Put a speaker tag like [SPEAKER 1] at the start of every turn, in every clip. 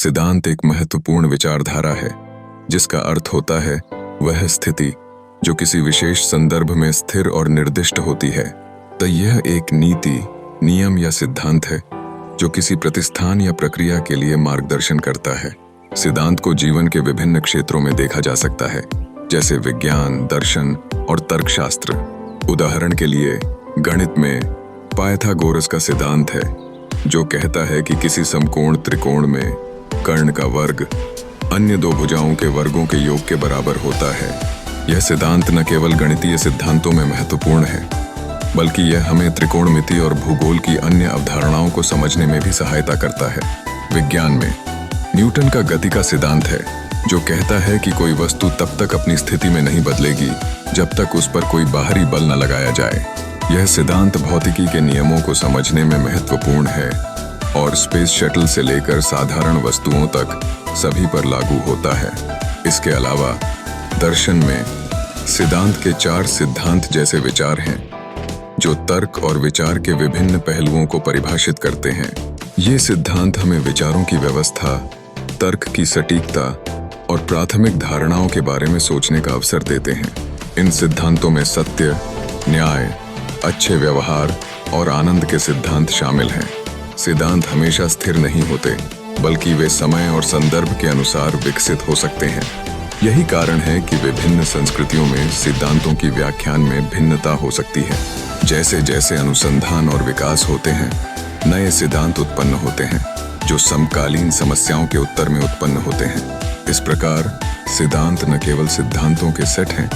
[SPEAKER 1] सिद्धांत एक महत्वपूर्ण विचारधारा है जिसका अर्थ होता है वह स्थिति जो किसी विशेष संदर्भ में स्थिर और निर्दिष्ट होती है। तो यह एक नीति, नियम या सिद्धांत है जो किसी प्रतिष्ठान या प्रक्रिया के लिए मार्गदर्शन करता है। सिद्धांत को जीवन के विभिन्न क्षेत्रों में देखा जा सकता है, जैसे विज्ञान, दर्शन और तर्कशास्त्र। उदाहरण के लिए गणित में पाइथागोरस का सिद्धांत है जो कहता है कि किसी समकोण त्रिकोण में कर्ण का वर्ग अन्य दो भुजाओं के वर्गों के योग के बराबर होता है। यह सिद्धांत न केवल गणितीय सिद्धांतों में महत्वपूर्ण है, बल्कि यह हमें त्रिकोणमिति और भूगोल की अन्य अवधारणाओं को समझने में भी सहायता करता है। विज्ञान में न्यूटन का गति का सिद्धांत है जो कहता है कि कोई वस्तु तब तक अपनी स्थिति में नहीं बदलेगी जब तक उस पर कोई बाहरी बल न लगाया जाए। यह सिद्धांत भौतिकी के नियमों को समझने में महत्वपूर्ण है और स्पेस शटल से लेकर साधारण वस्तुओं तक सभी पर लागू होता है। इसके अलावा दर्शन में सिद्धांत के 4 सिद्धांत जैसे विचार हैं जो तर्क और विचार के विभिन्न पहलुओं को परिभाषित करते हैं। ये सिद्धांत हमें विचारों की व्यवस्था, तर्क की सटीकता और प्राथमिक धारणाओं के बारे में सोचने का अवसर देते हैं। इन सिद्धांतों में सत्य, न्याय, अच्छे व्यवहार और आनंद के सिद्धांत शामिल हैं। सिद्धांत हमेशा स्थिर नहीं होते, बल्कि वे समय और संदर्भ के अनुसार विकसित हो सकते हैं। यही कारण है कि विभिन्न संस्कृतियों में सिद्धांतों की व्याख्यान में भिन्नता हो सकती है। जैसे जैसे अनुसंधान और विकास होते हैं, नए सिद्धांत उत्पन्न होते हैं जो समकालीन समस्याओं के उत्तर में उत्पन्न होते हैं। इस प्रकार सिद्धांत न केवल सिद्धांतों के सेट हैं,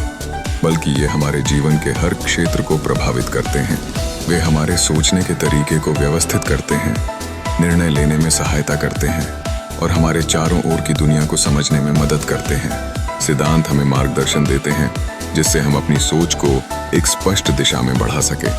[SPEAKER 1] बल्कि ये हमारे जीवन के हर क्षेत्र को प्रभावित करते हैं। वे हमारे सोचने के तरीके को व्यवस्थित करते हैं, निर्णय लेने में सहायता करते हैं और हमारे चारों ओर की दुनिया को समझने में मदद करते हैं। सिद्धांत हमें मार्गदर्शन देते हैं जिससे हम अपनी सोच को एक स्पष्ट दिशा में बढ़ा सकें।